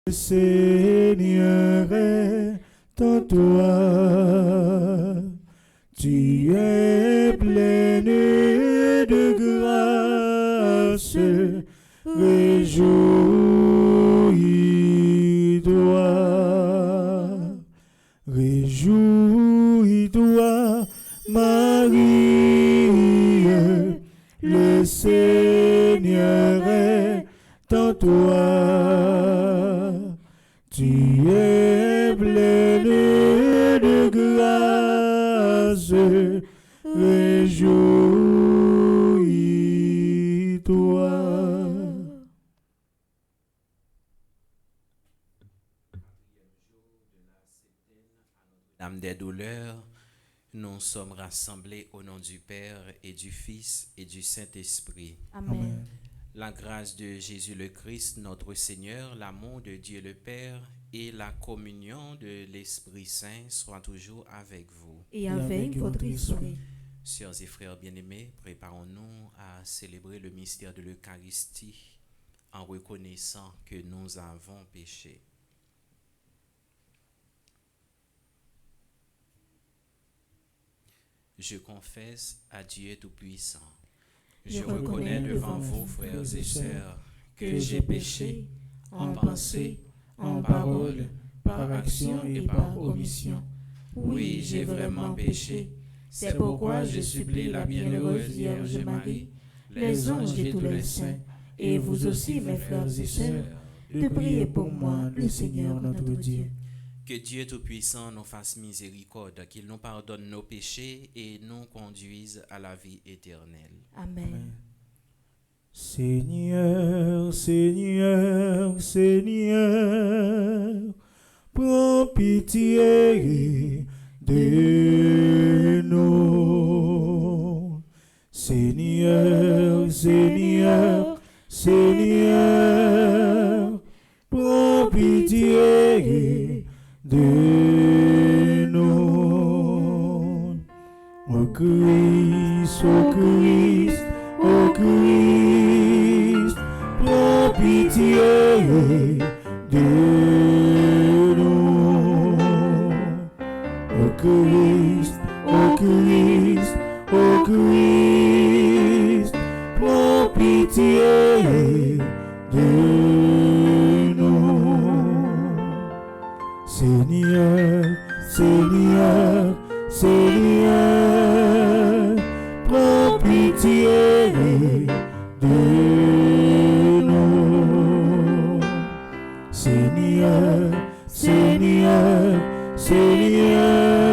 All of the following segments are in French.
Le Seigneur est en toi, tu es pleine de grâce, réjouis-toi, réjouis-toi, Marie, le Seigneur est en toi. Tu es pleine de grâce, réjouis-toi. Dame des douleurs, nous sommes rassemblés au nom du Père et du Fils et du Saint-Esprit. Amen. La grâce de Jésus le Christ, notre Seigneur, l'amour de Dieu le Père et la communion de l'Esprit Saint soient toujours avec vous. Et avec votre esprit. Sœurs et frères bien-aimés, préparons-nous à célébrer le mystère de l'Eucharistie en reconnaissant que nous avons péché. Je confesse à Dieu Tout-Puissant. Je reconnais devant vous, frères et sœurs, que j'ai péché en pensée, en parole, par action et par omission. Oui, j'ai vraiment péché. C'est pourquoi je supplie la bienheureuse Vierge Marie, les anges et tous les saints, et vous aussi, mes frères et sœurs, De prier pour moi, le Seigneur notre Dieu. que Dieu Tout-Puissant nous fasse miséricorde, qu'il nous pardonne nos péchés et nous conduise à la vie éternelle. Amen. Seigneur, Seigneur, Seigneur, prends pitié de nous. Seigneur, Seigneur, Seigneur, prends pitié de nous. Ô Christ, ô Christ, ô Christ, prends pitié de nous. Ô Christ, ô Christ, ô Christ, prends pitié de nous. Seigneur, Seigneur, Seigneur, prends pitié de nous. Seigneur, Seigneur, Seigneur,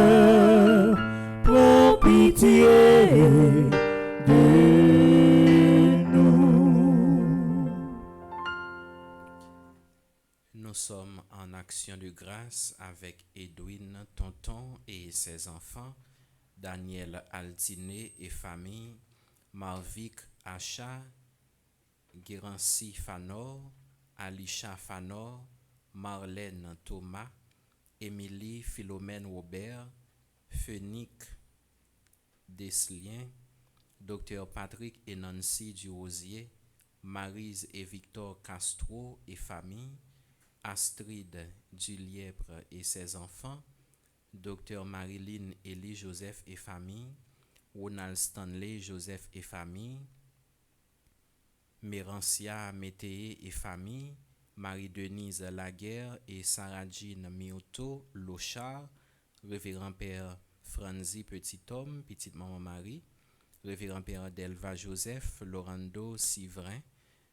prends pitié de nous. Nous sommes en action de grâce avec Edwin Tonton et ses enfants, Daniel Altiné et famille, Marvic Acha, Guérancy Fanor, Alisha Fanor, Marlène Thomas, Émilie Philomène Robert, Phonique Deslien, Dr Patrick et Nancy Durosier, Maryse et Victor Castro et famille, Astrid Dulièpre et ses enfants, Dr Marilyn Elie Joseph et famille, Ronald Stanley Joseph et famille, Mérancia Météé et famille, Marie-Denise Laguerre et Sarah-Jean Mioto Lochard, Révérend Père Franzi Petit-Homme, Petite Maman Marie, Révérend Père Delva Joseph, Lorando Sivrin.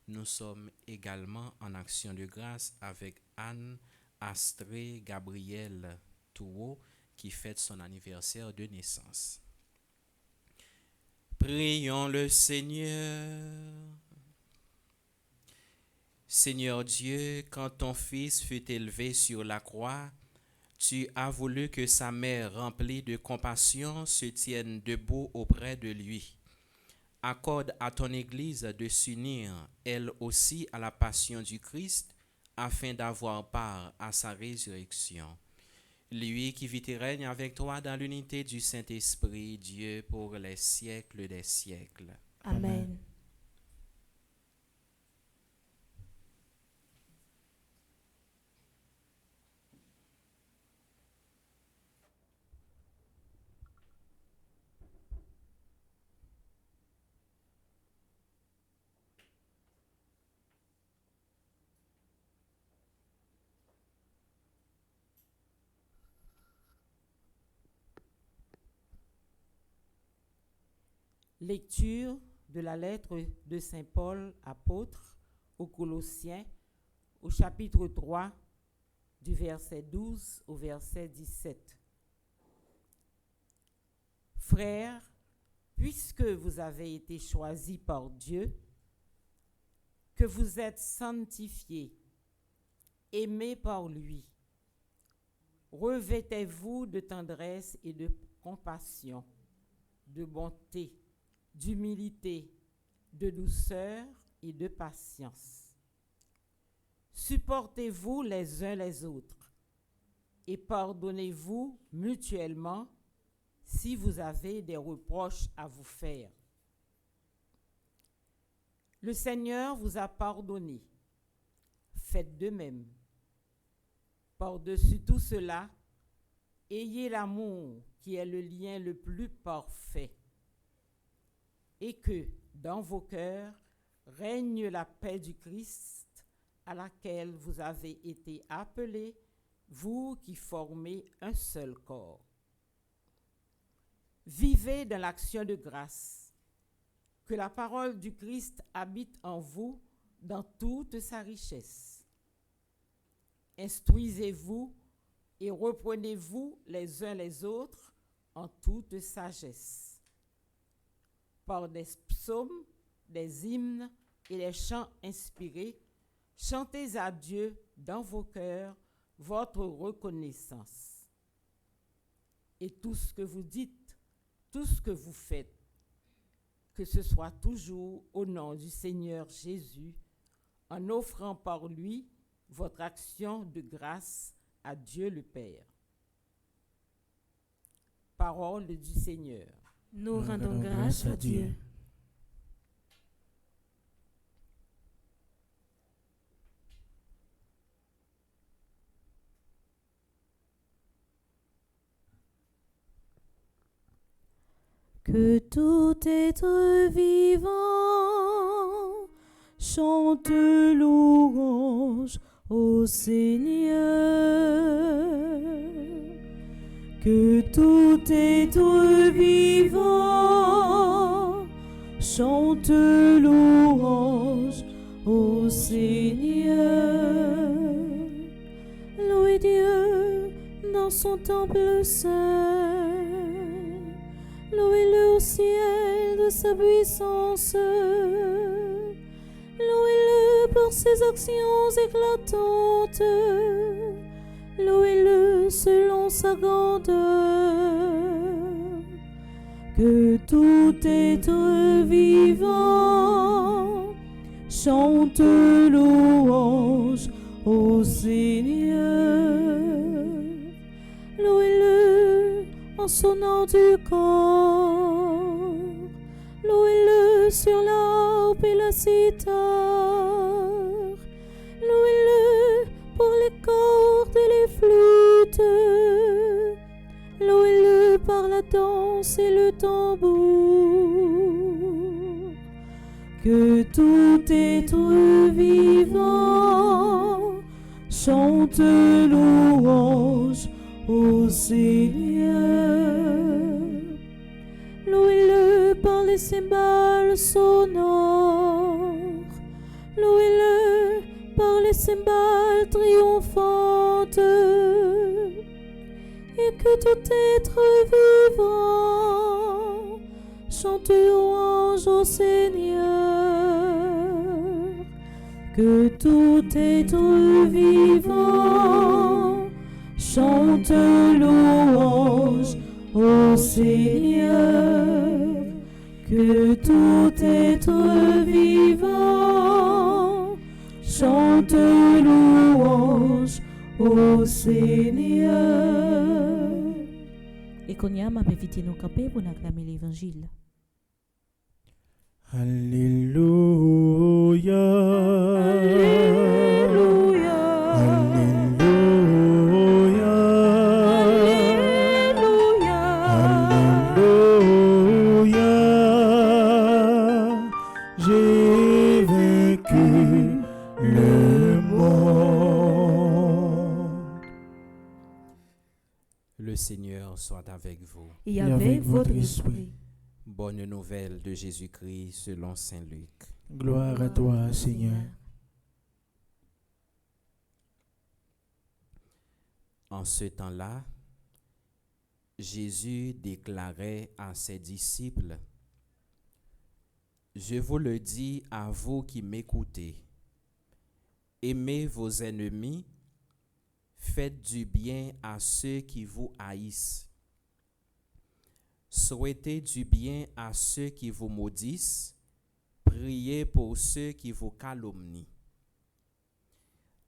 Nous sommes également en action de grâce avec Anne Astrée Gabrielle Toureau qui fête son anniversaire de naissance. Prions le Seigneur. Seigneur Dieu, quand ton Fils fut élevé sur la croix, tu as voulu que sa mère remplie de compassion se tienne debout auprès de lui. Accorde à ton Église de s'unir, elle aussi, à la passion du Christ, afin d'avoir part à sa résurrection. Lui qui vit et règne avec toi dans l'unité du Saint-Esprit, Dieu, pour les siècles des siècles. Amen. Lecture de la lettre de Saint Paul, apôtre, aux Colossiens, au chapitre 3, du verset 12 au verset 17. Frères, puisque vous avez été choisis par Dieu, que vous êtes sanctifiés, aimés par lui, revêtez-vous de tendresse et de compassion, de bonté, d'humilité, de douceur et de patience. Supportez-vous les uns les autres et pardonnez-vous mutuellement si vous avez des reproches à vous faire. Le Seigneur vous a pardonné. Faites de même. Par-dessus tout cela, ayez l'amour qui est le lien le plus parfait. Et que, dans vos cœurs, règne la paix du Christ à laquelle vous avez été appelés, vous qui formez un seul corps. Vivez dans l'action de grâce. Que la parole du Christ habite en vous dans toute sa richesse. Instruisez-vous et reprenez-vous les uns les autres en toute sagesse. Par des psaumes, des hymnes et des chants inspirés, chantez à Dieu dans vos cœurs votre reconnaissance. Et tout ce que vous dites, tout ce que vous faites, que ce soit toujours au nom du Seigneur Jésus, en offrant par lui votre action de grâce à Dieu le Père. Parole du Seigneur. Nous rendons grâce à Dieu. Que tout être vivant chante louange au Seigneur. Que tout être vivant chante louange au Seigneur. Louez Dieu dans son temple saint. Louez-le au ciel de sa puissance. Louez-le pour ses actions éclatantes. Louez-le selon sa grandeur. Que tout être vivant chante louange ô Seigneur. Louez-le en sonnant du corps, louez-le sur l'harpe et la cithare, louez-le pour les cordes et les flûtes, louez-le par la danse et le tambour. Que tout être vivant chante louange au Seigneur. Louez-le par les cymbales sonores, louez-le par les cymbales triomphantes, et que tout être vivant chante louange au Seigneur. Que tout être vivant chante louange au Seigneur. Que tout être vivant chante louange au Seigneur. Et qu'on y a ma invité nous camper pour acclamer l'évangile. Alléluia. Alléluia. Alléluia. Alléluia. Alléluia. J'ai vaincu le monde. Le Seigneur soit avec vous. Et avec votre esprit. Bonne nouvelle de Jésus-Christ selon Saint Luc. Gloire à toi, Seigneur. En ce temps-là, Jésus déclarait à ses disciples: « Je vous le dis à vous qui m'écoutez, aimez vos ennemis, faites du bien à ceux qui vous haïssent. Souhaitez du bien à ceux qui vous maudissent, priez pour ceux qui vous calomnient.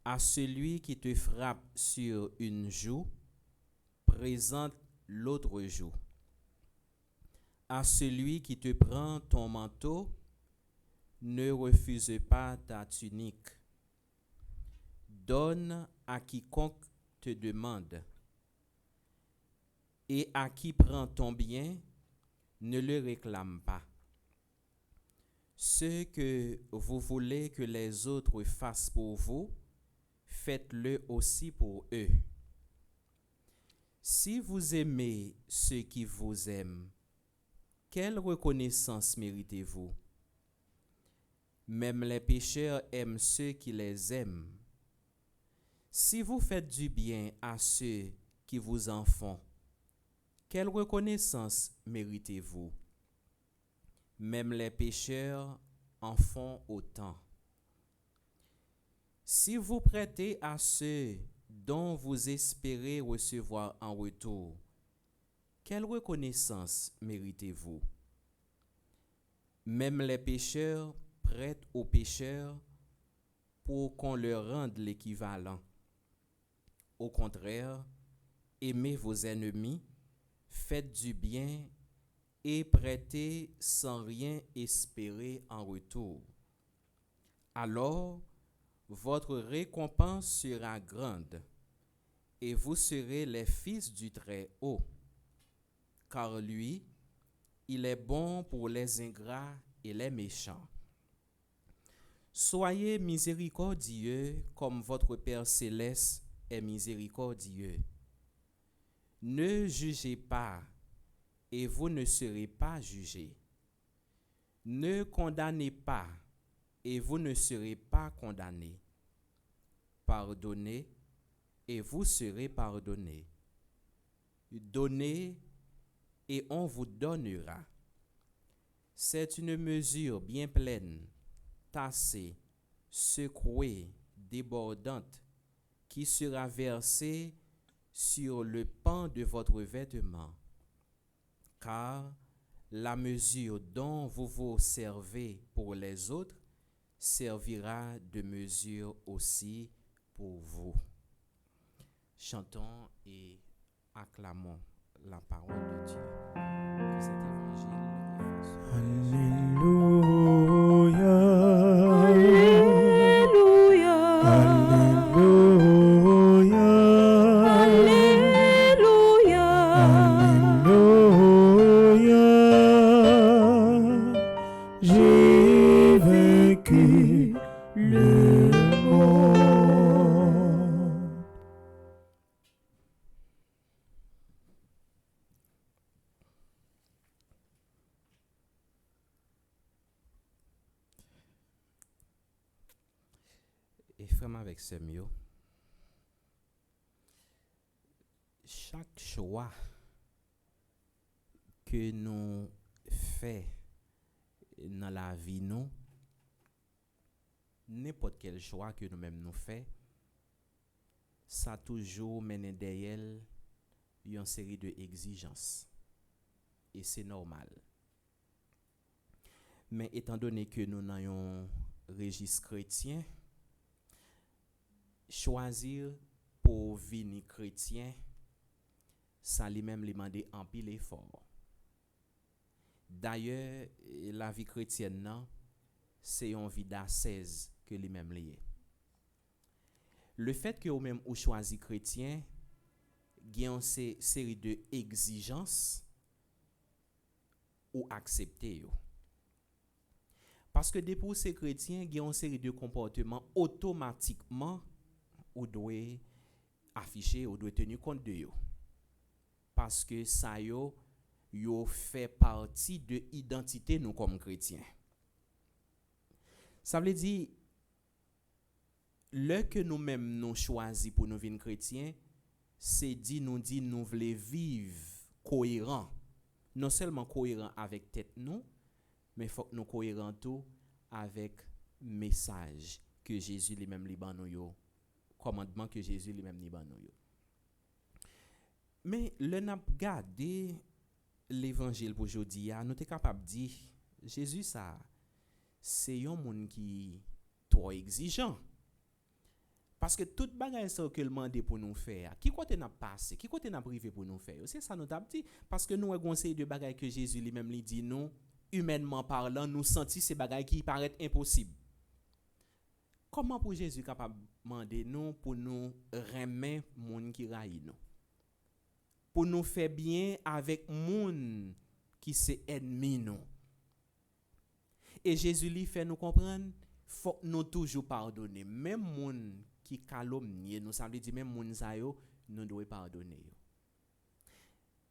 À celui qui te frappe sur une joue, présente l'autre joue. À celui qui te prend ton manteau, ne refuse pas ta tunique. Donne à quiconque te demande. Et à qui prend ton bien, ne le réclame pas. Ce que vous voulez que les autres fassent pour vous, faites-le aussi pour eux. Si vous aimez ceux qui vous aiment, quelle reconnaissance méritez-vous? Même les pécheurs aiment ceux qui les aiment. Si vous faites du bien à ceux qui vous en font, quelle reconnaissance méritez-vous? Même les pécheurs en font autant. Si vous prêtez à ceux dont vous espérez recevoir en retour, quelle reconnaissance méritez-vous? Même les pécheurs prêtent aux pécheurs pour qu'on leur rende l'équivalent. Au contraire, aimez vos ennemis, faites du bien et prêtez sans rien espérer en retour. Alors, votre récompense sera grande et vous serez les fils du Très-Haut, car lui, il est bon pour les ingrats et les méchants. Soyez miséricordieux comme votre Père céleste est miséricordieux. Ne jugez pas et vous ne serez pas jugés. Ne condamnez pas et vous ne serez pas condamnés. Pardonnez et vous serez pardonnés. Donnez et on vous donnera. C'est une mesure bien pleine, tassée, secouée, débordante, qui sera versée sur le pan de votre vêtement. Car la mesure dont vous vous servez pour les autres servira de mesure aussi pour vous. Chantons et acclamons la parole de Dieu. Que cet évangile fasse. Alléluia. Alléluia. Alléluia. Alléluia. Alléluia. J'ai vaincu le monde. Et frère avec ce mieux, chaque choix que nous faisons dans la vie, nous, n'importe quel choix que nous-mêmes nous faisons, ça toujours mène derrière une série d'exigences. Et c'est normal. Mais étant donné que nous avons un registre chrétien, choisir pour venir chrétien, ça lui-même lui demander en pile effort. D'ailleurs, la vie chrétienne, non, c'est une vie d'ascèse que lui-même lié. Le fait que vous-même ou choisi chrétien, il y a une série d'exigences ou accepter. Parce que depuis que c'est chrétien, il y a une série de comportements automatiquement ou doit afficher ou doit tenir compte de yo. Parce que ça yo fait partie de l'identité nous comme chrétiens. Ça veut dire le que nous-mêmes nous choisi pour nous venir chrétiens, c'est nous voulons vivre cohérent. Non seulement cohérent avec tête nous, mais faut que nous cohérent tout avec message que Jésus lui-même li ban nous yo, commandement que Jésus lui-même li ban nous yo. Mais le n'a gardé l'évangile pour aujourd'hui, nous sommes capables de dire Jésus ça c'est un monde qui trop exigeant. Parce que toute bagaille ça que le mandé pour nous faire, qui côté n'a passé, qui côté n'a privé pour nous faire, c'est ça nous t'a dit parce que nous avons essayé de bagaille que Jésus lui-même lui dit nous humainement parlant, nous senti ces bagailles qui paraissent impossibles. Comment pour Jésus capable demander nous pour nous remettre monde qui raille nous? Pour nous faire bien avec monde qui c'est ennemi nous. Et Jésus lui fait nous comprendre faut nous toujours pardonner même monde qui calomnie nous, ça veut dire même monde ça yo nous doit pardonner.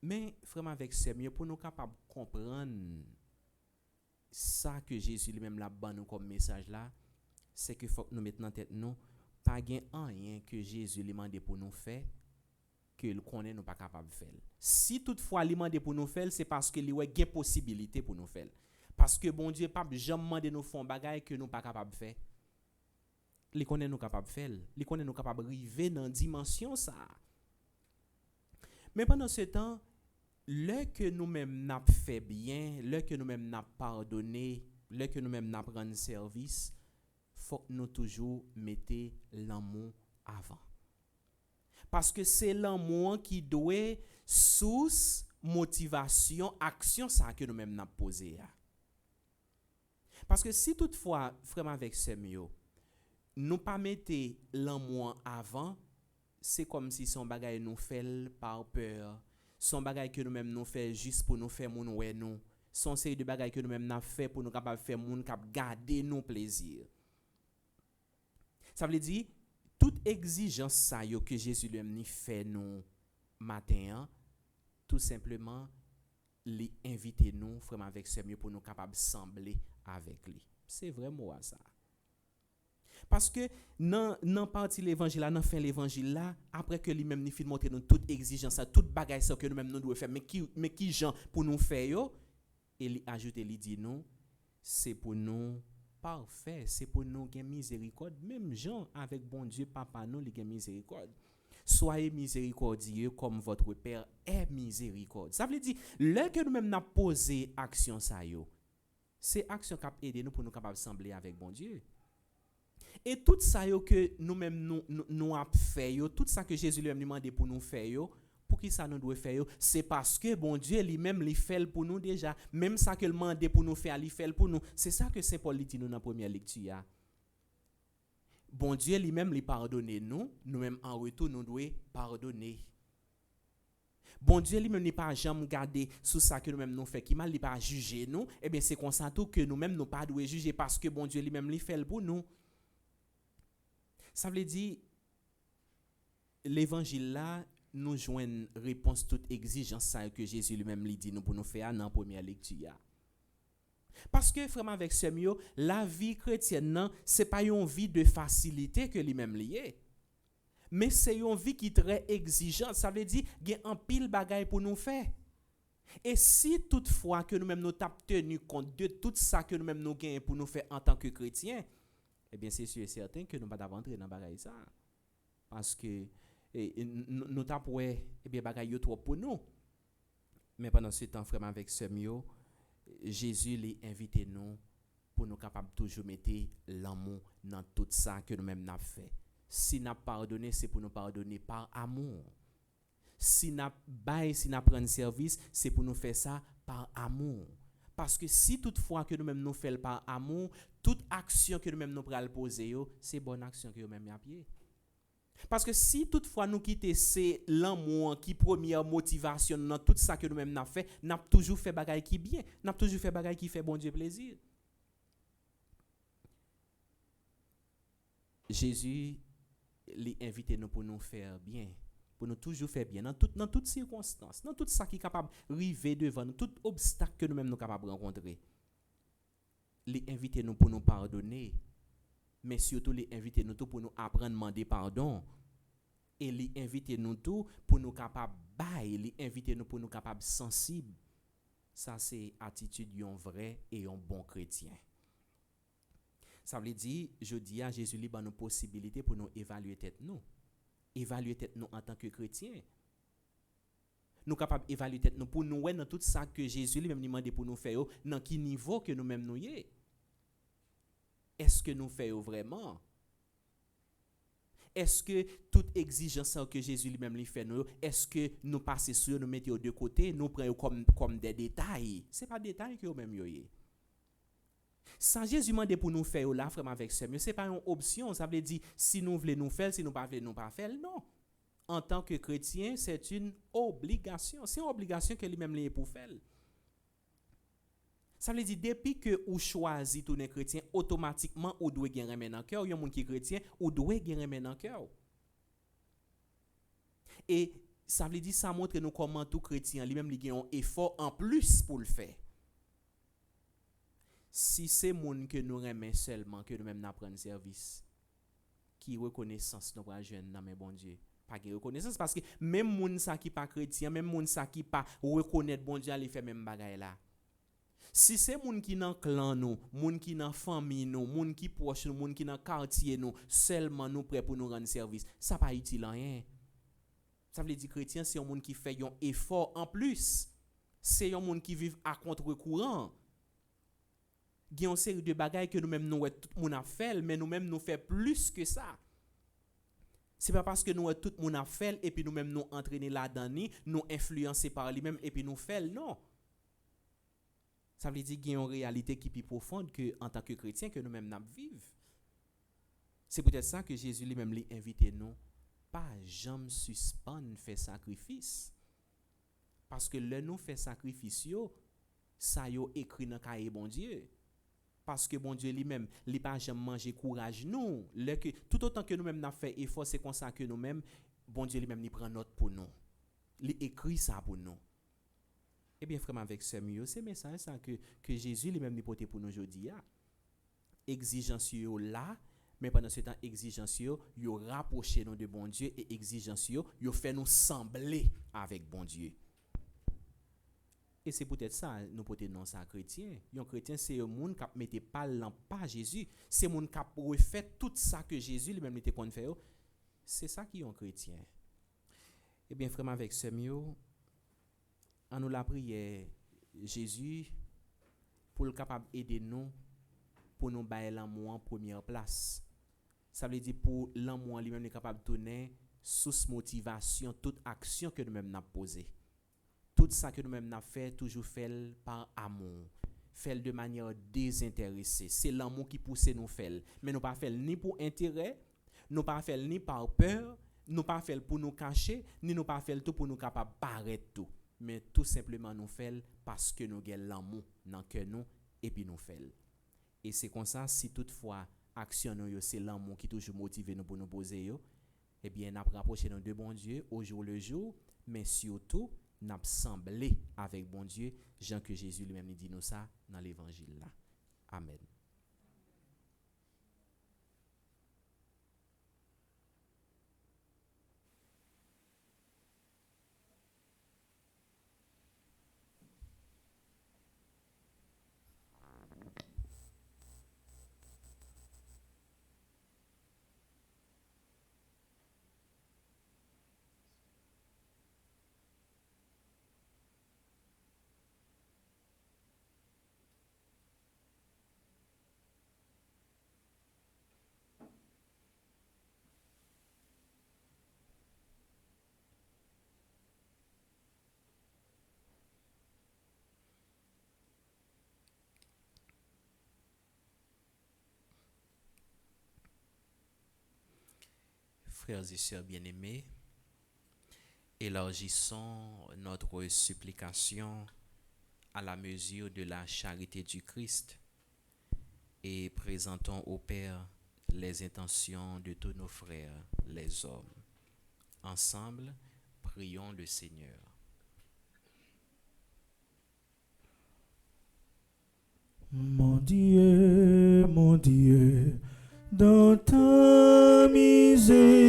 Mais vraiment avec c'est mieux pour nous capable comprendre ça que Jésus lui-même l'a ban nous comme message là, c'est que faut que nous mettre en tête nous pas gain rien que Jésus lui demande pour nous faire que le connaît nous pas capable de faire. Si toutefois lui demande pour nous faire, c'est parce que lui a gain possibilité pour nous faire. Parce que bon Dieu pas jamais demander nous font bagaille que nous pas capable de faire. Il connaît nous capable de faire, il connaît nous capable arriver dans dimension ça. Mais pendant ce temps, le que nous-mêmes n'a fait bien, le que nous-mêmes n'a pardonné, le que nous-mêmes n'a prendre service, faut nous toujours mettre l'amour avant. Parce que c'est l'amour qui doit source motivation action ça que nous-mêmes n'a posé. Parce que si toutefois vraiment avec ce mieux nous pas mettre l'amour avant, c'est comme si son bagage nous fait par peur, son bagage que nous-mêmes nous fait juste pour nous faire moun ouais nous, son série de bagage que nous-mêmes n'a fait pour nous capable faire moun cap garder nos plaisirs. Ça veut dire toute exigence ça yo que Jésus lui-même fait nous matin, tout simplement lui inviter nous vraiment avec ce mieux pour nous capable sembler avec lui. C'est vraiment ça. Parce que dans partie l'évangile là, dans fin l'évangile là, après que lui-même nous fait montrer nous toute exigence, toute bagaille ça que nous-mêmes nous devons faire, mais qui gens pour nous faire yo, et il ajoute il dit nous c'est pour nous parfait, c'est pour nous gagner miséricorde, même gens avec bon Dieu papa nous li gagner miséricorde. Soyez miséricordieux comme votre Père est miséricorde. Ça veut dire le que nous-mêmes n'a posé action ça yo, c'est action qui a aidé nous pour nous capable sembler avec bon Dieu. Et tout ça yo que nous-mêmes nous a fait yo, tout ça que Jésus lui a demandé pour nous faire yo, pour qui ça nous doit faire yo, c'est parce que bon Dieu lui-même il fait pour nous déjà, même ça que le mandé pour nous faire, il fait pour nous. C'est ça que Saint Paul dit nous dans la première lecture. Bon Dieu lui-même lui pardonne nous, nous-mêmes en retour nous devons pardonner. Bon Dieu lui-même n'est pas jamais garder sous ça que nous-mêmes nous fait qui mal, il pas juger nous, et bien c'est comme ça tout que nous-mêmes nous pas doit juger parce que bon Dieu lui-même lui fait pour nous. Ça veut dire l'évangile là nous joignent réponse toute exigence ça que Jésus lui-même lui dit nous pour nous faire dans la première lecture. Parce que vraiment avec ce mieux, la vie chrétienne non, c'est pas une vie de facilité que lui-même lié. Mais c'est une vie qui est très exigeante. Ça veut dire qu'il y a un pile bagaille pour nous faire. Et si toutefois que nous-mêmes nous avons tenu compte de tout ça que nous-mêmes nous gagnons pour nous faire en tant que chrétiens, eh bien c'est sûr et certain que nous ne pouvons pas rentrer dans bagaille ça. Parce que nous avons eh bien bagaille trop pour nous. Mais pendant ce temps, vraiment avec ce mieux, Jésus les invite nous pour nous capables toujours mettre l'amour dans tout ça que nous-mêmes nous avons fait. Si nous pardonné, c'est pour nous pardonner par amour. Si nous bail, si nous prenons service, c'est pour nous faire ça par amour. Parce que si toutefois que nous-mêmes nous faisons par amour, toute action que nous-mêmes nous prenons poser, c'est bonne action que nous-mêmes nous pied. Parce que si toutefois nous quittons c'est l'amour qui première motivation dans tout ça que nous-mêmes nous fait, nous avons toujours fait bagaille qui bien, nous avons toujours fait bagaille qui fait bon Dieu plaisir. Jésus les invite nous pour nous faire bien, pour nous toujours faire bien dans toutes circonstances, dans tout ça qui est capable de arriver devant nous, tout obstacle que nous-mêmes nous capables de rencontrer. Les invite nous pour nous pardonner, mais surtout les invite nous tout pour nous apprendre à demander pardon. Et les invite nous tout pour nous capables bailler, les invite nous pour nous capables sensibles. Ça c'est attitude d'un vrai et un bon chrétien. Ça veut dire, je dis à Jésus libre nos possibilités pour nous évaluer tête nous. Évaluer tête nous en tant que chrétien. Nous capables d'évaluer tête nous pour nous dans tout ça que Jésus lui-même demandé pour nous faire, dans quel niveau que nous-mêmes nous y est. Est-ce que nous faisons vraiment? Est-ce que toute exigence que Jésus lui-même lui fait nous, est-ce que nous passons sur nous mettons de côté, nous prenons comme des détails? Ce n'est pas des détails que nous-mêmes y est. Sans Jésus demande pour nous faire là, vraiment avec ce n'est pas une option. Ça veut dire si nous voulons nous faire, si nous ne voulons pas faire, non. En tant que chrétien, c'est une obligation. C'est une obligation que lui-même est pour faire. Ça veut dire depuis que vous choisissez tous les chrétiens, automatiquement, vous devez gagner dans le cœur. Il y a des gens qui sont chrétiens, vous devez gagner dans le cœur. Et ça veut dire ça montre nous comment tout chrétien lui-même il a un effort en plus pour le faire. Si c'est monde que nous remet seulement que nous même n'apprendre service qui reconnaissance nous va jeune dans mes bon Dieu pas de reconnaissance parce que même monde ça qui pas chrétien même monde ça qui pas reconnaître bon Dieu aller faire même bagaille là si c'est monde qui dans clan nous monde qui dans famille nous monde qui proche nous monde qui dans quartier nous seulement nous prêt pour nous rendre service ça pas utile rien ça veut dire chrétien c'est un monde qui fait un effort en plus c'est un monde qui vit à contre-courant. Il y a une série de bagailles que nous-mêmes nous tout le monde a fait, mais nous-mêmes nous fait plus que ça. C'est pas parce que nous tout le monde a fait et puis nous-mêmes nous entraîner là-dedans, nous influencer par lui-même et puis nous fait non. Ça veut dire qu'il y a une réalité qui est plus profonde que en tant que chrétien que nous-mêmes nous vivons. C'est peut-être ça que Jésus lui-même l'a invité nous pas jamais suspendre faire sacrifice. Parce que le nous fait sacrifice ça yo écrit dans cahier bon Dieu. Parce que bon Dieu lui-même, il n'a pas jamais mangé courage nous. Tout autant que nous-mêmes nous fait effort, c'est comme ça que nous-mêmes, bon Dieu lui-même, il prend note pour nous. Il écrit ça pour nous. Eh bien, frère, avec ce mieux, c'est message ça que Jésus lui-même il porté pour nous aujourd'hui. Exigence là, mais pendant ce temps, exigence yo rapproché nous de bon Dieu et exigence yo fait nous sembler avec bon Dieu. Et c'est peut-être ça, nous peut-être non ça chrétien. Un chrétien, c'est un monde qui mette pas pas Jésus. C'est un monde qui refait tout ça que Jésus lui-même était qu'on fait. C'est ça qui est un chrétien. Eh bien, frère, avec ce mieux, en nous la prière, Jésus, pour le capable d'aider nous, pour nous bailler l'amour en première place. Ça veut dire pour l'amour lui-même est capable de donner source motivation toute action que nous-mêmes n'a posée. Tout ça que nous-mêmes n'a fait toujours fait par amour, fait de manière désintéressée. C'est l'amour qui pousse nous faire, mais nous pas fait ni pour intérêt, nous pas fait ni par peur, nous pas fait pour nous cacher, ni nous pas fait tout pour nous capable paraître tout, mais tout simplement nous fait parce que nous avons l'amour dans cœur nous et puis nous fait. Et c'est comme ça si toutefois action nous c'est l'amour qui toujours motive nous pour nous poser yo, eh bien n'a rapproché nous de bon Dieu au jour le jour, mais surtout n'a semblé avec bon Dieu, Jean que Jésus lui-même dit nous ça dans l'évangile là. Amen. Frères et sœurs bien-aimés, élargissons notre supplication à la mesure de la charité du Christ et présentons au Père les intentions de tous nos frères, les hommes. Ensemble, prions le Seigneur. Mon Dieu, dans ta miséricorde,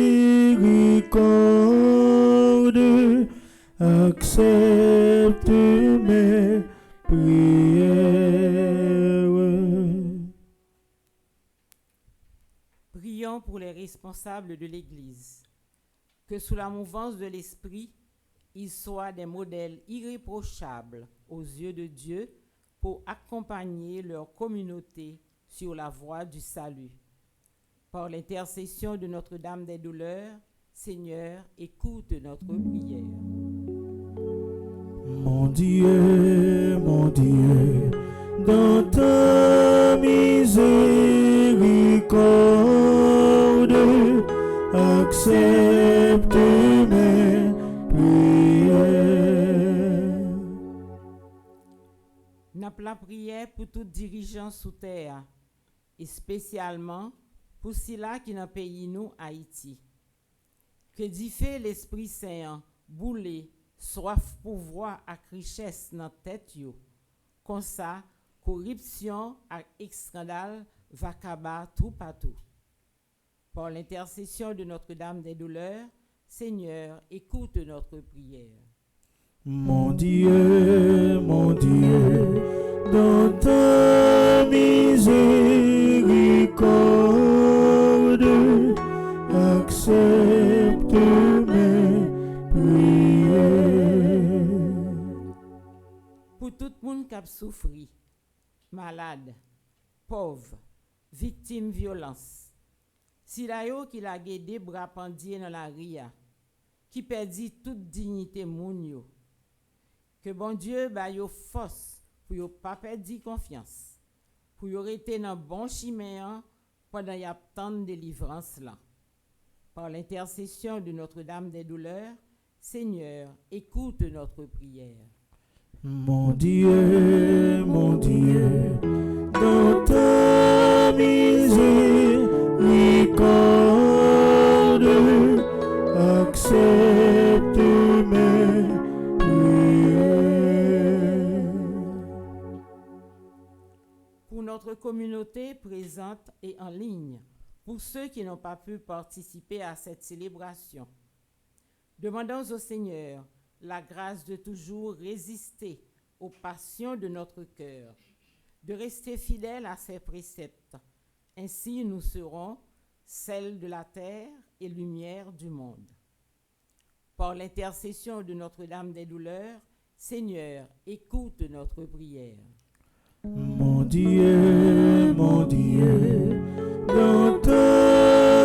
accepte mes prières. Prions pour les responsables de l'Église, que sous la mouvance de l'Esprit, ils soient des modèles irréprochables aux yeux de Dieu pour accompagner leur communauté sur la voie du salut. Par l'intercession de Notre-Dame des Douleurs, Seigneur, écoute notre prière. Mon Dieu, dans ta miséricorde, accepte mes prières. N'a la prière pour tout dirigeant sous terre, et spécialement pour ceux-là qui dans pays nous Haïti. Que d'y fait l'Esprit Saint boule soif pouvoir ak richesse dans tête yo. Comme ça, corruption et scandale va kaba tout partout. Par l'intercession de Notre-Dame des Douleurs, Seigneur, écoute notre prière. Mon Dieu, dans ta miséricorde, accepte mes prières. Pour tout le monde qui a souffert, malade, pauvre, victime de violence, si la yo qui la guédé bras pendus dans la ria, qui perdit toute dignité moun yo, que bon Dieu ba yo force pour yo pas perdre confiance, pour yo rester dans bon chemin pendant y attendre délivrance là. Par l'intercession de Notre-Dame des Douleurs, Seigneur, écoute notre prière. Mon Dieu, dans ta miséricorde, accepte mes prières. Pour notre communauté présente et en ligne, pour ceux qui n'ont pas pu participer à cette célébration, demandons au Seigneur la grâce de toujours résister aux passions de notre cœur, de rester fidèles à ses préceptes. Ainsi, nous serons sel de la terre et lumière du monde. Par l'intercession de Notre-Dame des Douleurs, Seigneur, écoute notre prière. Mon Dieu, dans ta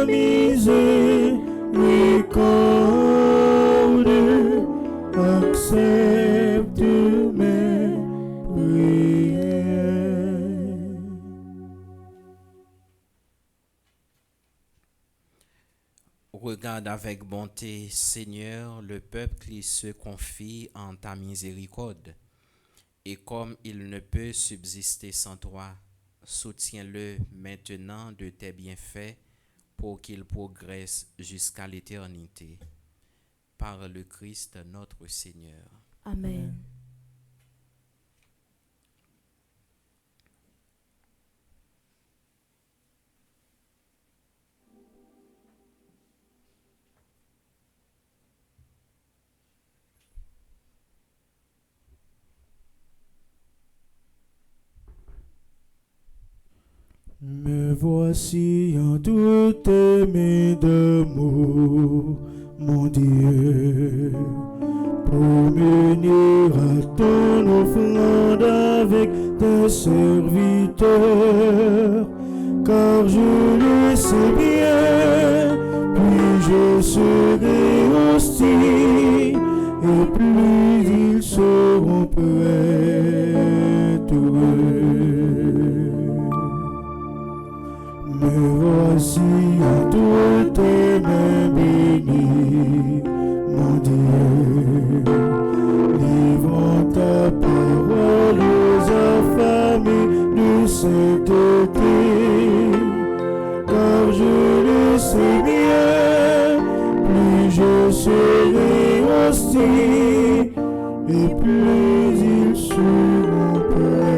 Regarde avec bonté, Seigneur, le peuple qui se confie en ta miséricorde. Et comme il ne peut subsister sans toi, soutiens-le maintenant de tes bienfaits pour qu'il progresse jusqu'à l'éternité. Par le Christ notre Seigneur. Amen. Me voici en tout aimé d'amour, mon Dieu, pour m'unir à ton offrande avec tes serviteurs, car je le sais bien, plus je serai hostile, et plus ils seront prêts. Me voici en toutes tes mains bénies, mon Dieu, livrant ta parole aux affamés de sainteté, car je le sais bien, plus je serai hostile, et plus ils seront prêts.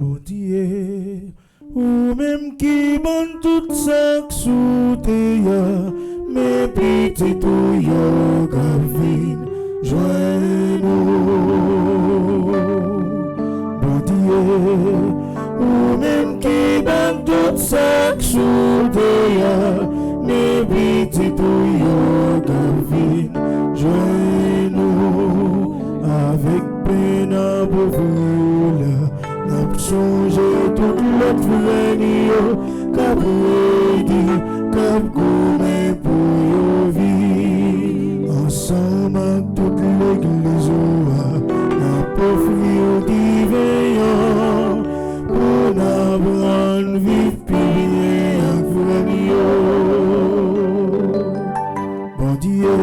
Mon Dieu, ou même qui bonne toute ça sous tes mais pitié tout yo gavine, joins-nous. Mon Dieu, ou même qui bonne toute ça sous tes mais pitié tout yo gavine, joins-nous avec peine à vous. N'a changé toute l'autre venir, qu'a prédit, qu'a gommé pour yo vie. Ensemble avec toute l'église, n'a pas offert divin, pour n'apprendre vivre plus bien avec venir. Bon Dieu,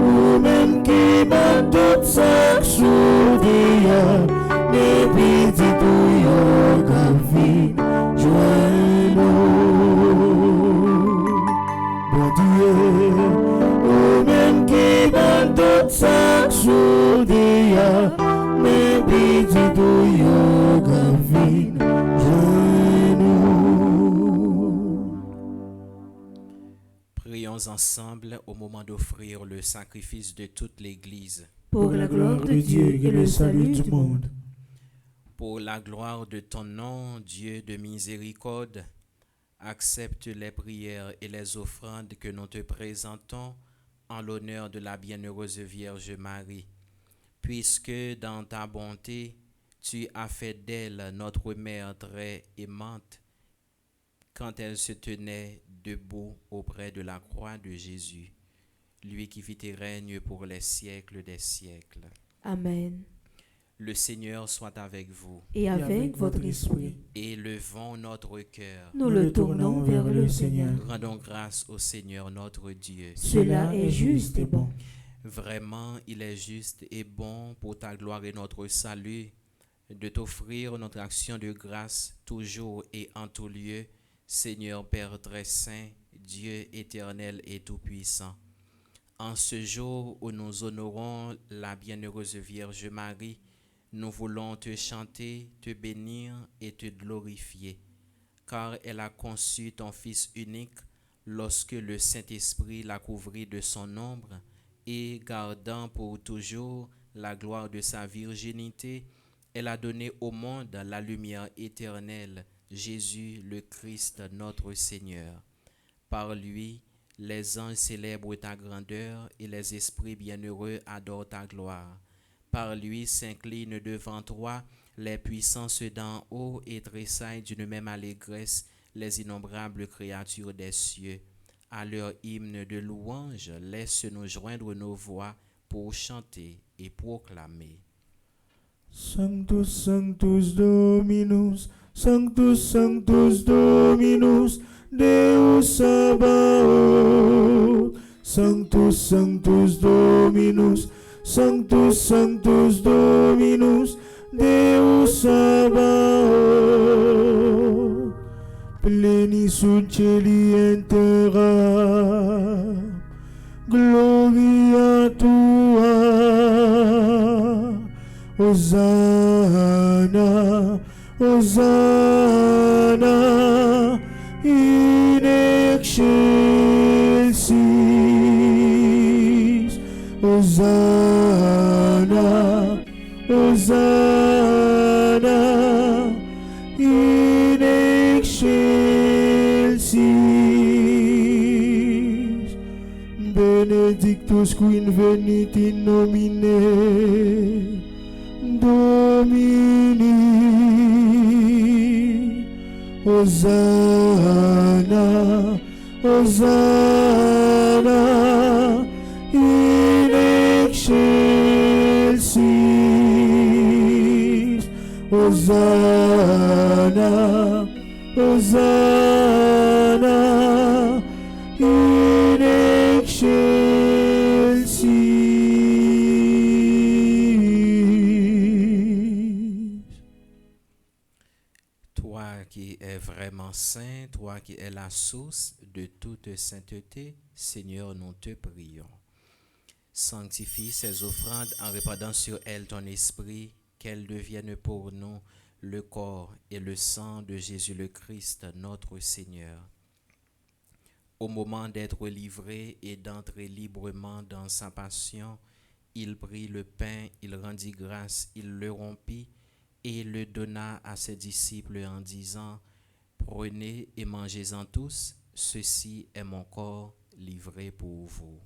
ou même qui bat toute sa sourdire, et puis tout yo gavine, joins-nous. Bon Dieu, ou même qui bat toute sa sourdire, mais puis tout yo gavine, joins-nous. Prions ensemble au moment d'offrir le sacrifice de toute l'Église. Pour la gloire de Dieu et le salut du monde. Pour la gloire de ton nom, Dieu de miséricorde, accepte les prières et les offrandes que nous te présentons en l'honneur de la bienheureuse Vierge Marie, puisque dans ta bonté, tu as fait d'elle notre mère très aimante quand elle se tenait debout auprès de la croix de Jésus, lui qui vit et règne pour les siècles des siècles. Amen. Le Seigneur soit avec vous. Et avec votre esprit, Élevons notre cœur. nous le tournons vers le Seigneur. Rendons grâce au Seigneur notre Dieu. Cela est juste et bon. Vraiment, il est juste et bon pour ta gloire et notre salut de t'offrir notre action de grâce toujours et en tout lieu, Seigneur Père très saint, Dieu éternel et tout-puissant. En ce jour où nous honorons la bienheureuse Vierge Marie, nous voulons te chanter, te bénir et te glorifier, car elle a conçu ton Fils unique lorsque le Saint-Esprit l'a couvrit de son ombre et gardant pour toujours la gloire de sa virginité, Elle a donné au monde la lumière éternelle, Jésus le Christ notre Seigneur. Par lui, les anges célèbrent ta grandeur et les esprits bienheureux adorent ta gloire. Par lui s'inclinent devant toi les puissances d'en haut et tressaillent d'une même allégresse les innombrables créatures des cieux. À leur hymne de louange, laisse-nous joindre nos voix pour chanter et proclamer. Sanctus, Sanctus Dominus, Sanctus, Sanctus Dominus, Deus Sabaoth. Sanctus, Sanctus Dominus, Sanctus, Sanctus Dominus, Deus Sabaoth. Pleni sunt celi in terra, gloria tua. Hosanna, Hosanna, in excelsis. Hosanna, Hosanna, in excelsis. Benedictus qui venit in nomine Domini. Hosanna, Hosanna, in excelsis. Hosanna, Hosanna, in excelsis. Toi qui es vraiment saint, toi qui es la source de toute sainteté, Seigneur, nous te prions. Sanctifie ces offrandes en répandant sur elles ton esprit, qu'elles deviennent pour nous le corps et le sang de Jésus le Christ, notre Seigneur. Au moment d'être livré et d'entrer librement dans sa passion, il prit le pain, il rendit grâce, il le rompit et le donna à ses disciples en disant : Prenez et mangez-en tous, ceci est mon corps livré pour vous.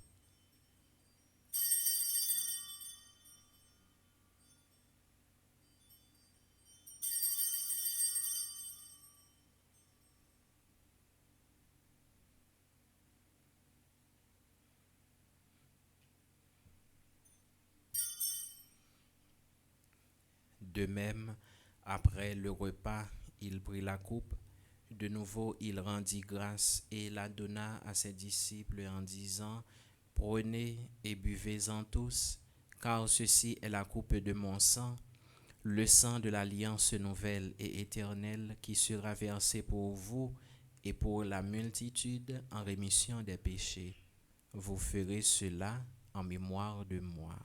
De même, après le repas, il prit la coupe. De nouveau, il rendit grâce et la donna à ses disciples en disant : Prenez et buvez-en tous, car ceci est la coupe de mon sang, le sang de l'alliance nouvelle et éternelle qui sera versé pour vous et pour la multitude en rémission des péchés. Vous ferez cela en mémoire de moi.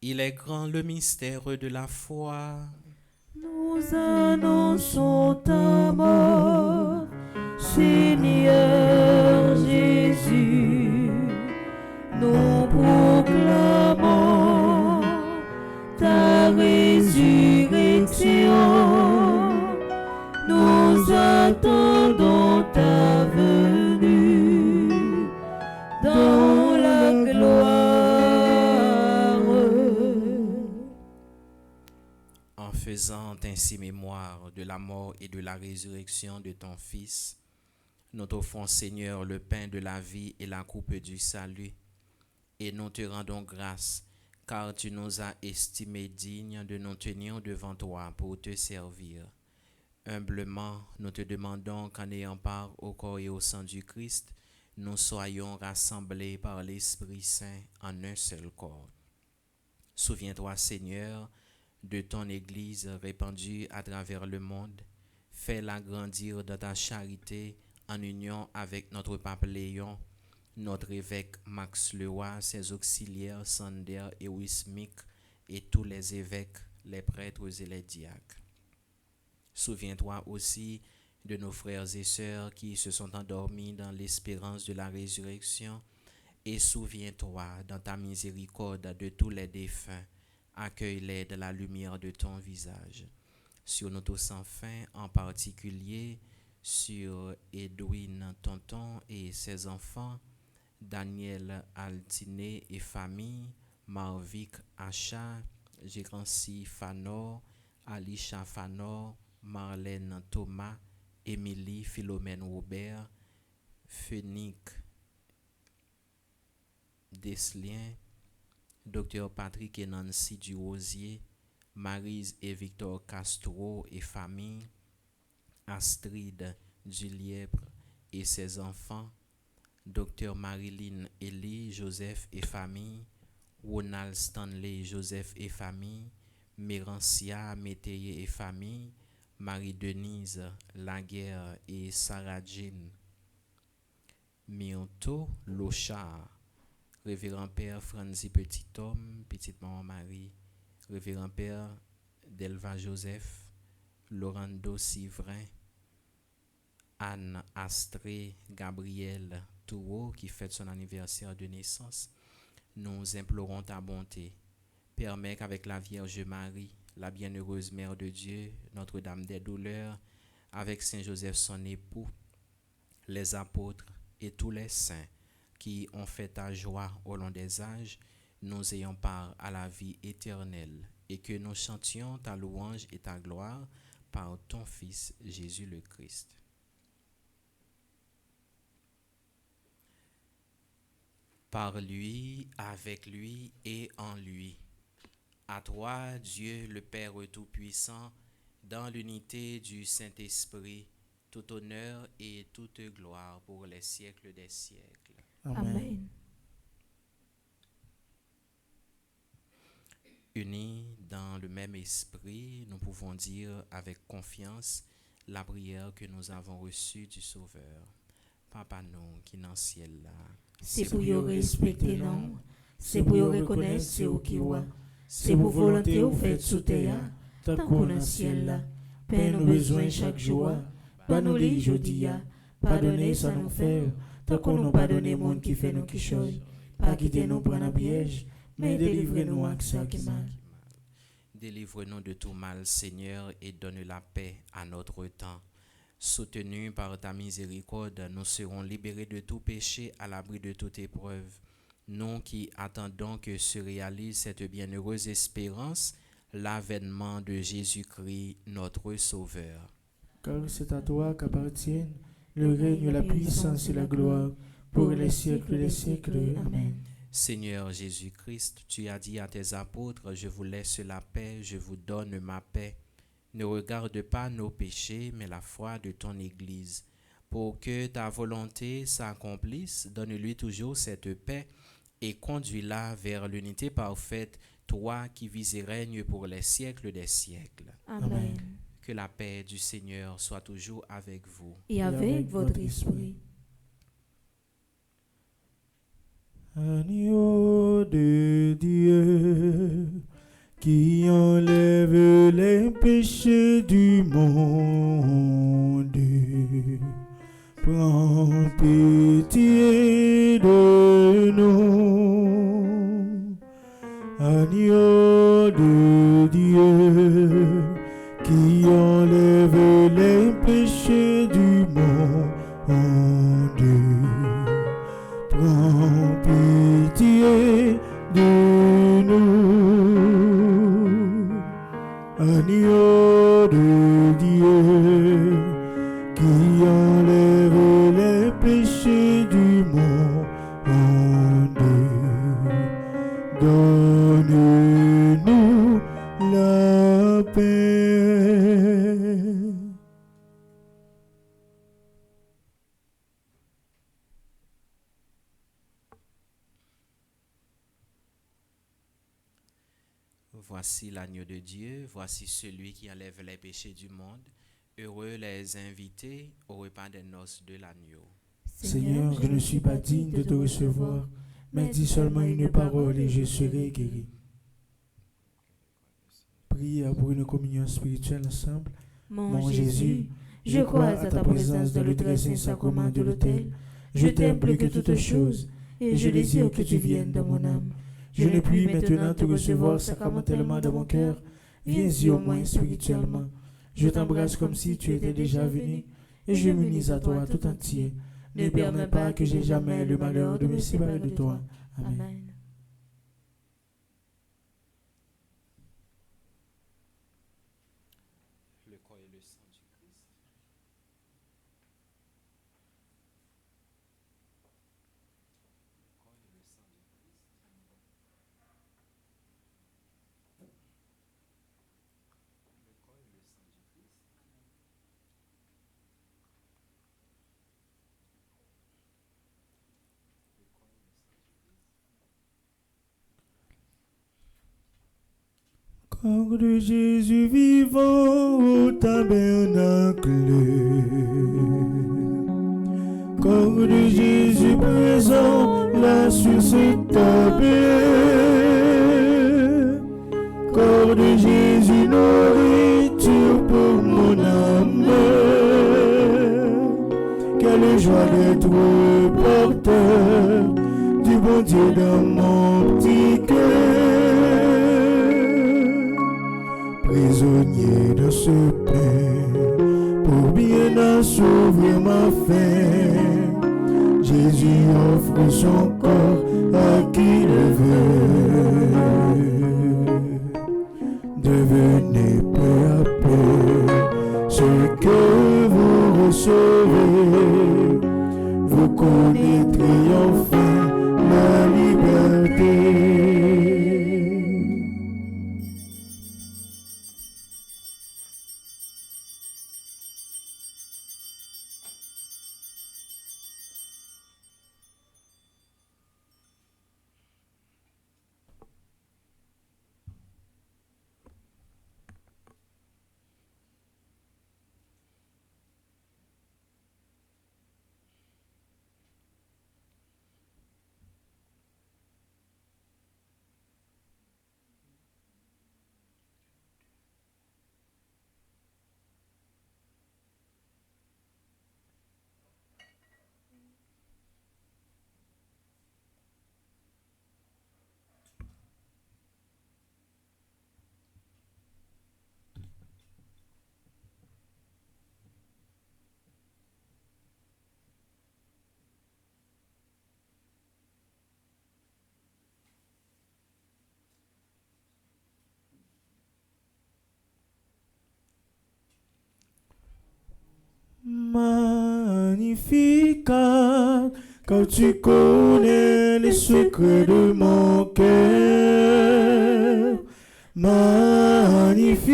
Il est grand le mystère de la foi. Nous annonçons ta mort, Seigneur Jésus. Nous proclamons ta résurrection. Nous attendons ta venue dans la gloire. En faisant ainsi mémoire de la mort et de la résurrection de ton Fils, nous t'offrons, Seigneur, le pain de la vie et la coupe du salut, et nous te rendons grâce, car tu nous as estimés dignes de nous tenir devant toi pour te servir. Humblement, nous te demandons qu'en ayant part au corps et au sang du Christ, nous soyons rassemblés par l'Esprit Saint en un seul corps. Souviens-toi, Seigneur, de ton Église répandue à travers le monde. Fais-la grandir dans ta charité en union avec notre pape Léon, notre évêque Max Leroy, ses auxiliaires Sander et Wismic, et tous les évêques, les prêtres et les diacres. Souviens-toi aussi de nos frères et sœurs qui se sont endormis dans l'espérance de la résurrection, et souviens-toi dans ta miséricorde de tous les défunts. Accueille-les de la lumière de ton visage. Sur nous tous sans fin, en particulier sur Edwin Tonton et ses enfants, Daniel Altiné et famille, Marvic Achat, Gérancy Fanor, Alisha Fanor, Marlène Thomas, Émilie Philomène Robert, Phénique Deslien, Dr Patrick et Nancy Durosier, Maryse et Victor Castro et famille, Astrid Dulièbre et ses enfants, Dr Marilyn Elie Joseph et famille, Ronald Stanley Joseph et famille, Mérancia Métayer et famille, Marie-Denise Laguerre et Sarah Jean, Mionto Lochard, Révérend Père Franzi Petit-Homme, Petite Maman Marie, Révérend Père Delva Joseph, Laurando Sivrin, Anne Astrée Gabriel Toureau qui fête son anniversaire de naissance. Nous implorons ta bonté. Permets qu'avec la Vierge Marie, la bienheureuse Mère de Dieu, Notre-Dame des Douleurs, avec Saint Joseph son époux, les apôtres et tous les saints qui ont fait ta joie au long des âges, nous ayons part à la vie éternelle, et que nous chantions ta louange et ta gloire par ton Fils Jésus le Christ. Par lui, avec lui et en lui. À toi, Dieu le Père Tout-Puissant, dans l'unité du Saint-Esprit, tout honneur et toute gloire pour les siècles des siècles. Amen. Unis dans le même esprit, nous pouvons dire avec confiance la prière que nous avons reçue du Sauveur. Papa nous qui dans le ciel là, C'est pour y respecter non, c'est pour y reconnaître c'est où qui voit, c'est pour volonté ou fait sous terre, tant qu'on dans le ciel là, Père nous besoin chaque jour, pas nous les jodi ya, pardonnez ça nous faire, tant qu'on nous pardonne monde qui fait nous qui chose, pas quitter nous prendre un piège, mais délivrez-nous à ça qui mal. délivre-nous de tout mal, Seigneur, et donne la paix à notre temps. Soutenus par ta miséricorde, nous serons libérés de tout péché, à l'abri de toute épreuve. Nous qui attendons que se réalise cette bienheureuse espérance, l'avènement de Jésus-Christ, notre Sauveur. Car c'est à toi qu'appartiennent le règne, la puissance et la gloire pour les siècles des siècles. Amen. Seigneur Jésus-Christ, tu as dit à tes apôtres, je vous laisse la paix, je vous donne ma paix. Ne regarde pas nos péchés, mais la foi de ton Église. Pour que ta volonté s'accomplisse, donne-lui toujours cette paix et conduis-la vers l'unité parfaite, toi qui vis et règnes pour les siècles des siècles. Amen. Que la paix du Seigneur soit toujours avec vous. Et avec votre esprit. Agneau de Dieu, qui enlève les péchés du monde, prends pitié de nous. Agneau de Dieu, qui enlève les péchés du monde, prends pitié de nous. Agneau de Dieu, qui enlève les péchés du monde, donne-nous la paix. Voici l'agneau de Dieu, voici celui qui enlève les péchés du monde. Heureux les invités au repas des noces de l'agneau. Seigneur, je ne suis pas digne de te recevoir, mais dis seulement une parole et je serai guéri. Priez pour une communion spirituelle ensemble. Mon Jésus, je crois à ta présence dans le très saint sacrement de l'autel. Je t'aime plus que toute chose et je désire que tu viennes dans mon âme. Je ne puis maintenant te recevoir sacramentellement dans mon cœur. Viens-y au moins spirituellement. Je t'embrasse comme si tu étais déjà venu et je m'unis à toi tout entier. Ne permets pas que j'ai jamais le malheur de me séparer de toi. Amen. Le corps et le sang du Christ. Corps de Jésus vivant au tabernacle, corps de Jésus présent là sur cette table, corps de Jésus nourriture pour mon âme, quelle joie d'être porteur du bon Dieu dans mon petit cœur. Prisonnier de ce pain, pour bien assouvir ma faim, Jésus offre son corps à qui le veut. Devenez peu à peu ce que vous recevez, vous connaîtrez enfin la liberté. Magnificat, car tu connais les secrets de mon cœur. Magnificat,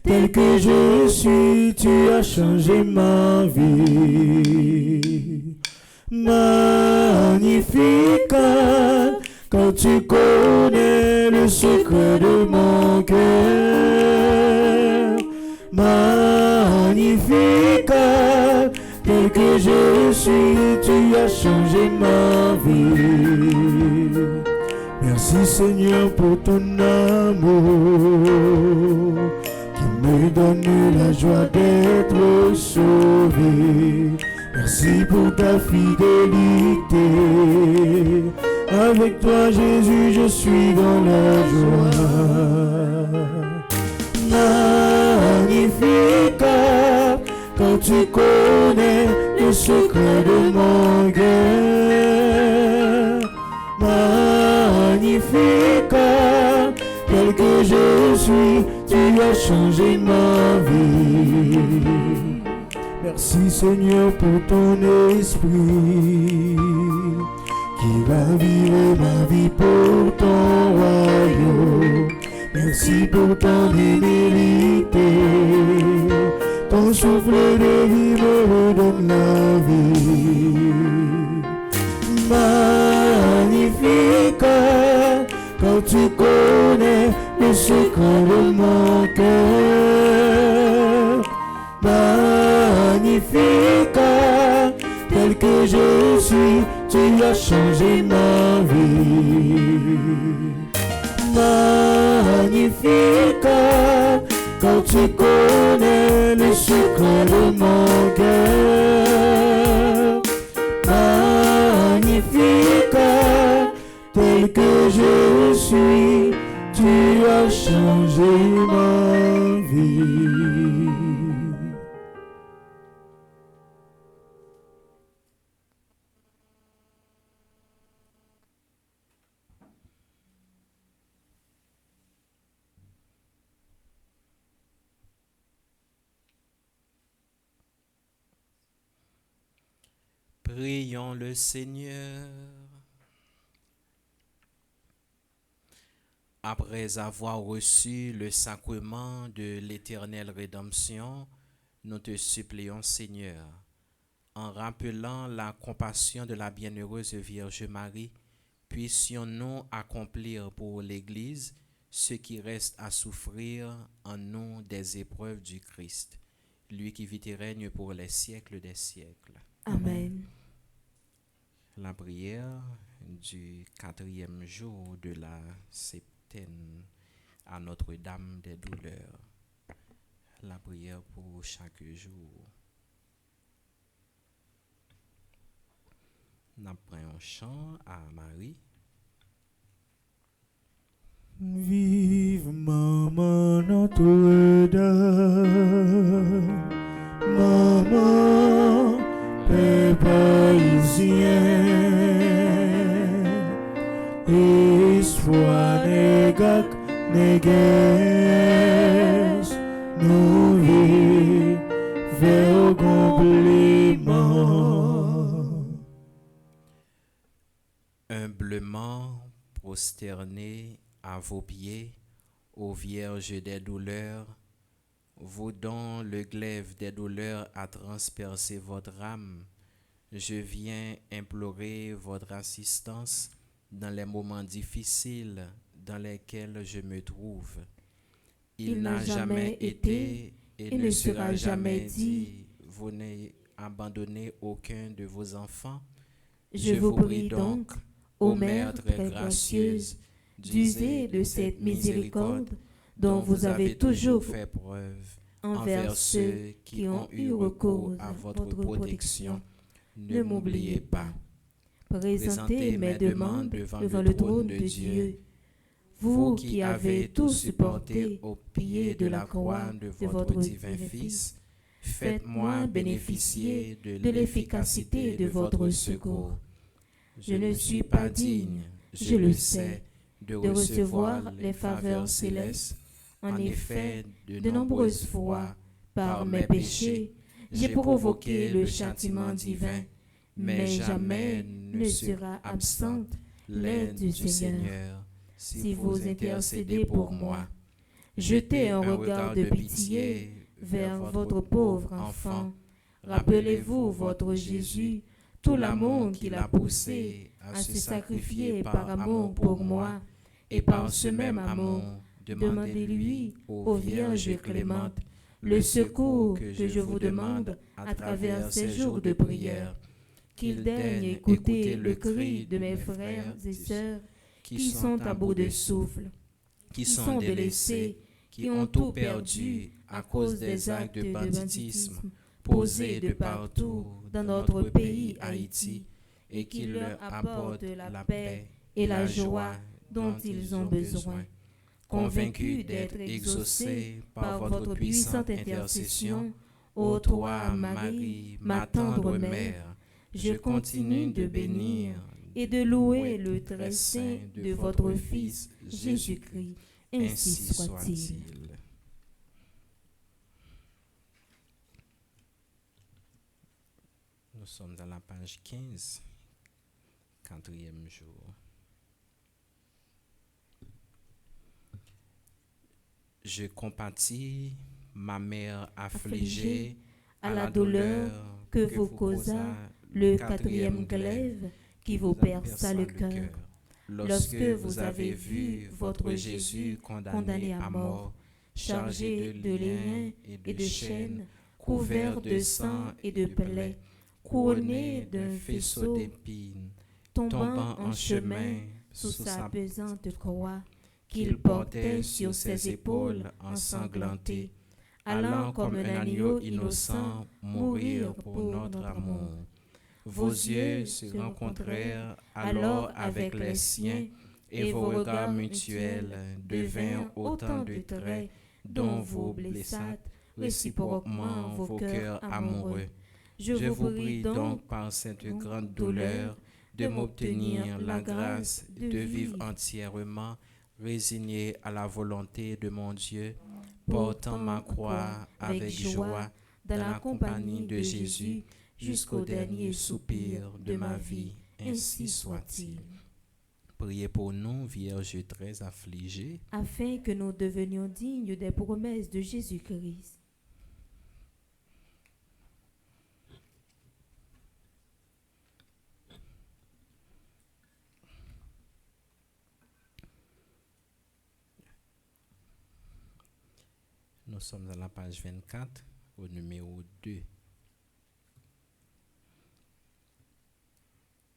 tel que je suis, tu as changé ma vie. Magnificat, car tu connais le secret de mon cœur. Magnificat, tel que je suis, tu as changé ma vie. Merci Seigneur pour ton amour qui me donne la joie d'être sauvé. Merci pour ta fidélité. Avec toi Jésus, je suis dans la joie. Magnificat, quand tu connais le secret de mon cœur. Magnificat, tel que je suis, tu as changé ma vie. Merci Seigneur pour ton esprit qui ravive ma vie pour ton royaume. Merci pour ton humilité, ton souffle de vie me donne la vie. Magnificat, quand tu connais le secret de mon cœur. Magnificat, tel que je suis, tu as changé ma vie. Magnificat, quand tu connais le secret de mon cœur. Magnificat, tel que je suis, tu as changé ma vie. Prions le Seigneur. Après avoir reçu le sacrement de l'éternelle rédemption, nous te supplions, Seigneur, en rappelant la compassion de la bienheureuse Vierge Marie, puissions-nous accomplir pour l'Église ce qui reste à souffrir en nous des épreuves du Christ, lui qui vit et règne pour les siècles des siècles. Amen. La prière du 4e jour de la septaine à Notre-Dame des douleurs. La prière pour chaque jour. Nous prenons un chant à Marie. Vive Maman Notre-Dame, Maman Père païsien, espoir négak néguès, nous vivons complément. Humblement prosterné à vos pieds, ô Vierge des douleurs, vous dont le glaive des douleurs a transpercé votre âme, je viens implorer votre assistance dans les moments difficiles dans lesquels je me trouve. Il n'a jamais été et ne sera jamais dit, vous n'avez abandonné aucun de vos enfants. Je vous prie donc, ô Mère très gracieuse, d'user de cette miséricorde dont vous avez toujours fait preuve envers ceux qui ont eu recours à votre protection. Ne m'oubliez pas. Présentez mes demandes devant le trône de Dieu. Vous qui avez tout supporté au pied de la croix de votre divin Fils, faites-moi bénéficier de l'efficacité de votre secours. Je ne suis pas digne, je le sais, de recevoir les faveurs célestes. En effet, de nombreuses fois, par mes péchés, j'ai provoqué le châtiment divin, mais jamais ne sera absente l'aide du Seigneur. Si vous intercédez pour moi, jetez un regard de pitié vers votre pauvre enfant. Rappelez-vous votre Jésus, tout l'amour qu'il a poussé à se sacrifier par amour pour moi, et par ce même amour, demandez-lui, ô Vierge clémente, le secours que je vous demande à travers ces jours de prière, qu'il daigne écouter le cri de mes frères et sœurs qui sont à bout de souffle, qui sont délaissés, qui ont tout perdu à cause des actes de banditisme posés de partout dans notre pays Haïti, et qui leur apportent la paix et la joie dont ils ont besoin. Convaincus d'être exaucés par votre puissante intercession, ô toi, Marie, ma tendre mère, je continue de bénir et de louer le très saint de votre Fils, Jésus-Christ. Ainsi soit-il. Nous sommes dans la page 15, 4e jour. Je compatis ma mère affligée à la douleur que vous causa le 4e glaive qui vous perça le cœur. Lorsque vous avez vu votre Jésus condamné à mort, chargé de liens et de chaînes, couvert de sang et de plaies, couronné d'un faisceau d'épines, tombant en chemin sous sa pesante croix, qu'il portait sur ses épaules ensanglantées, allant comme un agneau innocent mourir pour notre amour. Vos yeux se rencontrèrent alors avec les siens, et vos regards mutuels devinrent autant de traits dont vous blessâtes réciproquement vos cœurs amoureux. Je vous prie donc par cette grande douleur de m'obtenir la grâce de vivre entièrement résigné à la volonté de mon Dieu, portant ma croix avec joie dans la compagnie de Jésus jusqu'au dernier soupir de ma vie. Ainsi soit-il. Priez pour nous, Vierge très affligée, afin que nous devenions dignes des promesses de Jésus-Christ. Nous sommes à la page 24, au numéro 2.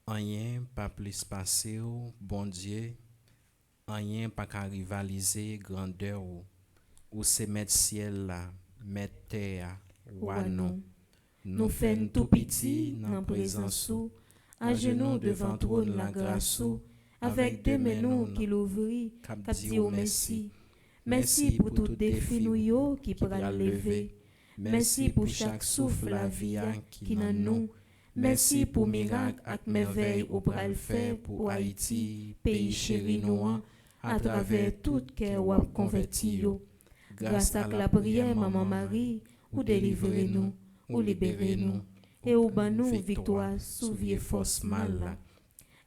Rien pas plus passé, bon Dieu, rien pas qu'à rivaliser grandeur ou c'est mettre ciel là, mettre terre, ou non. Nous faisons tout petit dans présence ou, à genoux devant trône la grâce ou, avec deux mains nous qui l'ouvrit, cap dit au merci. Merci pour tout défi nous yo qui pral lever. Merci pour chaque souffle la vie qui dans nous. Merci pour miracle ak merveille ou pral fait pour Haïti, pays chéri nous à travers tout cœur ou converti yo. Grâce à la prière maman Marie, ou délivrez-nous, ou libérez-nous et ou ban nous victoire sous vie force mal.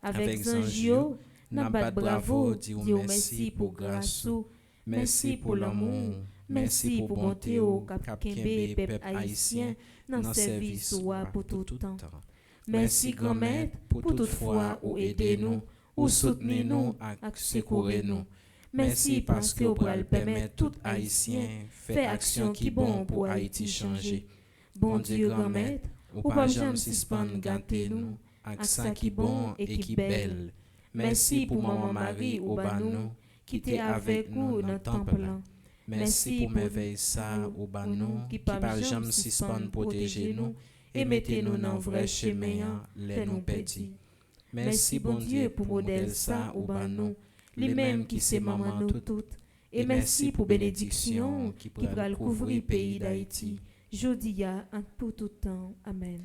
Avec Zangio, n'a pas bravo, dit merci pour grâce ou, merci pour l'amour, merci pour bonté au cap kembe peuple haïtien dans service ou pour tout temps. Merci grand maître pour toute foi ou aider nous ou soutenir nous et secourir nous. Merci parce que vous pouvez permettre tout haïtien faire action qui bon pour Haïti changer. Bon Dieu grand maître, ou pas jamais suspendre gâter nous avec ça qui bon et qui belle. Merci pour maman Marie ou nous qui était avec nous dans le temple. Merci pour merveille ça ou nous qui pas jamais suspendre protéger nous et mettez-nous dans vrai chemin les nous perdus. Merci bon Dieu pour modèle ça ou nous, lui-même qui c'est maman nous toutes. Et merci pour bénédiction qui va couvrir pays d'Haïti. Jodia en tout temps. Amen.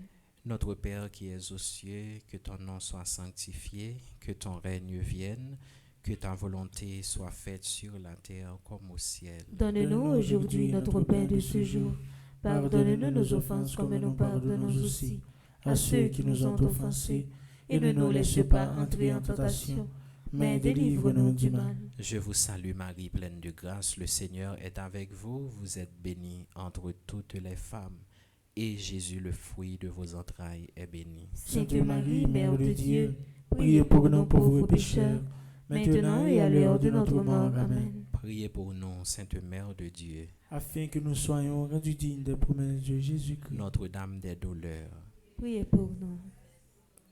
Notre Père qui es aux cieux, que ton nom soit sanctifié, que ton règne vienne, que ta volonté soit faite sur la terre comme au ciel. Donne-nous aujourd'hui notre pain de ce jour. Pardonne-nous nos offenses comme nous pardonnons aussi à ceux qui nous ont offensés. Et ne nous laisse pas entrer en tentation, mais délivre-nous du mal. Je vous salue Marie, pleine de grâce, le Seigneur est avec vous. Vous êtes bénie entre toutes les femmes. Et Jésus, le fruit de vos entrailles, est béni. Sainte Marie, Mère de Dieu, priez pour nous pauvres pécheurs, maintenant et à l'heure de notre mort. Amen. Priez pour nous, Sainte Mère de Dieu, afin que nous soyons rendus dignes des promesses de Jésus-Christ. Notre-Dame des douleurs, priez pour nous.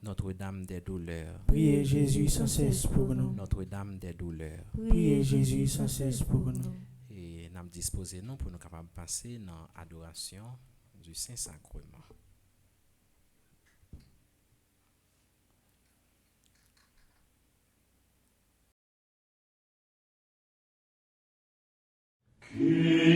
Notre-Dame des douleurs, priez Jésus sans cesse pour nous. Notre-Dame des douleurs, priez Jésus sans cesse pour nous. Et nous disposons nous pour nous capables de passer dans l'adoration du Saint-Sacrement. Yeah.